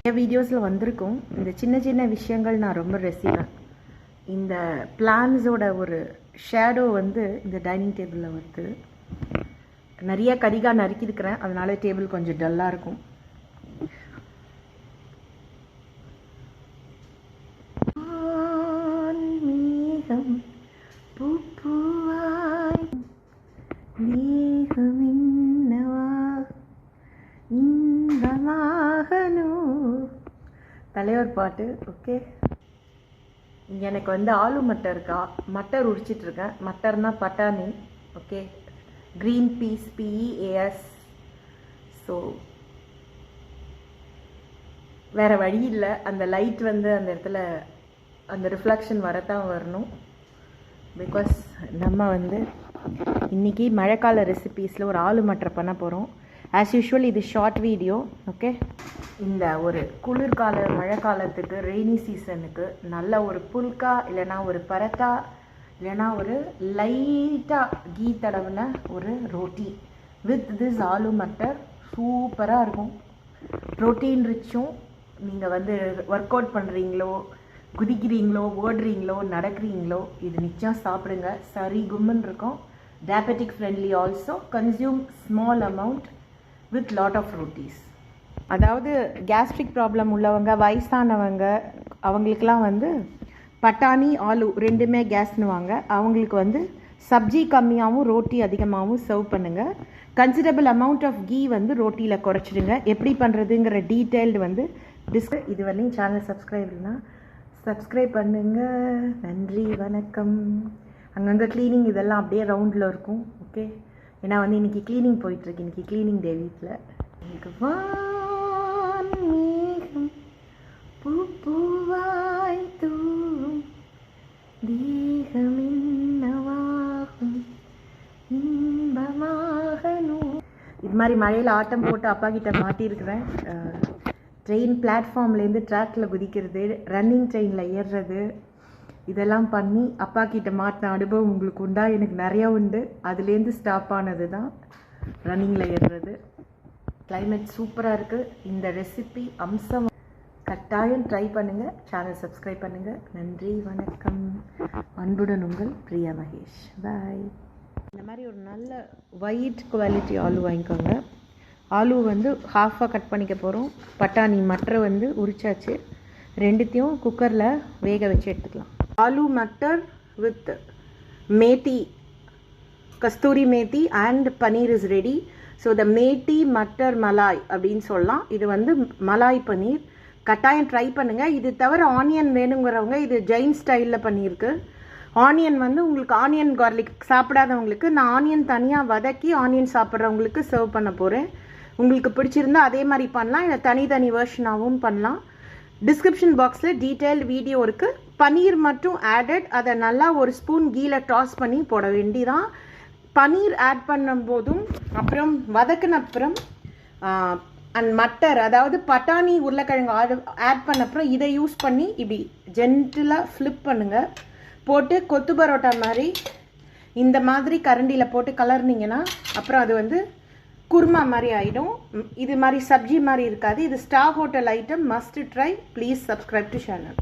வீடியோஸில் வந்திருக்கும். இந்த சின்ன சின்ன விஷயங்கள் நான் ரொம்ப ரசிப்பேன். இந்த பிளான்ஸோட ஒரு ஷேடோ வந்து இந்த டைனிங் டேபிளில் வருது. நிறைய கரிகா நறுக்கியிருக்கிறேன், அதனால டேபிள் கொஞ்சம் டல்லாக இருக்கும். தலைவர் பாட்டு. ஓகே, எனக்கு வந்து ஆலு மட்டர் இருக்கா, மட்டர் உரிச்சிட்ருக்கேன். மட்டர்னா பட்டாணி. Okay, green peas, PEAS. So வேறு வழி இல்லை, அந்த லைட் வந்து அந்த இடத்துல அந்த ரிஃப்ளெக்ஷன் வரத்தான் வரணும். பிகாஸ் நம்ம வந்து இன்றைக்கி மழைக்கால ரெசிபீஸில் ஒரு ஆலு மட்டர் பண்ண போகிறோம். ஆஸ் யூஷுவல் இது ஷார்ட் வீடியோ. ஓகே, இந்த ஒரு குளிர்கால மழைக்காலத்துக்கு, ரெய்னி சீசனுக்கு நல்ல ஒரு புல்கா இல்லைனா ஒரு பரத்தா இல்லைனா ஒரு லைட்டாக கீ தடவின ஒரு ரோட்டி வித் திஸ் ஆலு மட்டர் சூப்பராக இருக்கும். ப்ரோட்டீன் ரிச்சும். நீங்கள் வந்து ஒர்க் அவுட் பண்ணுறீங்களோ, குதிக்கிறீங்களோ, ஓடுறீங்களோ, நடக்கிறீங்களோ, இது நிச்சயம் சாப்பிடுங்க. சரி கும்முன்னு இருக்கும். Diabetic friendly also. Consume small amount with lot of rotis. அதாவது கேஸ்ட்ரிக் ப்ராப்ளம் உள்ளவங்க, வயசானவங்க, அவங்களுக்கெல்லாம் வந்து பட்டாணி ஆலு ரெண்டுமே கேஸ்னுவாங்க. அவங்களுக்கு வந்து சப்ஜி கம்மியாகவும் ரோட்டி அதிகமாகவும் சர்வ் பண்ணுங்கள். கன்சிடபிள் அமௌண்ட் ஆஃப் கீ வந்து ரோட்டியில் குறைச்சிடுங்க. எப்படி பண்ணுறதுங்கிற டீட்டெயில்டு வந்து இது வரலையும் சேனல் சப்ஸ்கிரைப்னா சப்ஸ்கிரைப் பண்ணுங்கள். நன்றி, வணக்கம். அங்கங்கே க்ளீனிங் இதெல்லாம் அப்படியே ரவுண்டில் இருக்கும். ஓகே, ஏன்னா வந்து இன்றைக்கி க்ளீனிங் போயிட்டுருக்கு. இன்றைக்கி க்ளீனிங் டே வீட்டில். எனக்கு வான்மேகம் பூவாய் தூவும் தேகமென்னவாகும் இன்பமாகணும். இது மாதிரி மழையில் ஆட்டம் போட்டு அப்பா கிட்ட மாட்டியிருக்கிறேன். ட்ரெயின் பிளாட்ஃபார்ம்லேருந்து ட்ராக்கில் குதிக்கிறது, ரன்னிங் ட்ரெயினில் ஏறுறது, இதெல்லாம் பண்ணி அப்பா கிட்ட மாட்டின அனுபவம் உங்களுக்கு உண்டா? எனக்கு நிறையா உண்டு. அதுலேருந்து ஸ்டாப் ஆனது தான் ரன்னிங்கில் ஏறுறது. கிளைமேட் சூப்பராக இருக்குது. இந்த ரெசிபி அம்சம் கட்டாயம் ட்ரை பண்ணுங்கள். சேனல் சப்ஸ்கிரைப் பண்ணுங்கள். நன்றி, வணக்கம். அன்புடன் உங்கள் பிரியா மகேஷ். பாய். இந்த மாதிரி ஒரு நல்ல ஒயிட் குவாலிட்டி ஆலு வாங்கிக்கோங்க. ஆலு வந்து ஹாஃபாக கட் பண்ணிக்க போகிறோம். பட்டாணி மட்டரை வந்து உரிச்சாச்சு. ரெண்டுத்தையும் குக்கரில் வேக வச்சு எடுத்துக்கலாம். Aloo matar with methi, kasthuri methi and paneer is ready. So the methi matar malai அப்படின்னு சொல்லலாம். இது வந்து மலாய் பன்னீர். கட்டாயம் ட்ரை பண்ணுங்கள். இது தவிர ஆனியன் வேணுங்கிறவங்க இது ஜெயின் ஸ்டைலில் பண்ணியிருக்கு. ஆனியன் வந்து உங்களுக்கு ஆனியன் கார்லிக் சாப்பிடாதவங்களுக்கு நான் ஆனியன் தனியாக வதக்கி ஆனியன் சாப்பிட்றவங்களுக்கு சர்வ் பண்ண போகிறேன். உங்களுக்கு பிடிச்சிருந்தா அதே மாதிரி பண்ணலாம், இல்லை தனித்தனி வெர்ஷனாகவும் பண்ணலாம். டிஸ்கிரிப்ஷன் பாக்ஸில் டீட்டெயில்டு வீடியோ இருக்குது. பன்னீர் மட்டும் ஆடட். அதை நல்லா ஒரு ஸ்பூன் கீழே டாஸ் பண்ணி போட வேண்டிதான். பன்னீர் ஆட் பண்ணும்போதும் அப்புறம் வதக்கின அப்புறம் அண்ட் மட்டர், அதாவது பட்டாணி உருளைக்கிழங்கு ஆட் பண்ண அப்புறம் இதை யூஸ் பண்ணி இப்படி ஜென்டிலாக ஃப்ளிப் பண்ணுங்கள். போட்டு கொத்து பரோட்டா மாதிரி இந்த மாதிரி கரண்டியில் போட்டு கலர்னிங்கன்னா அப்புறம் அது வந்து குருமா மாதிரி ஆகிடும். இது மாதிரி சப்ஜி மாதிரி இருக்காது. இது star hotel item. Must try. Please subscribe to channel.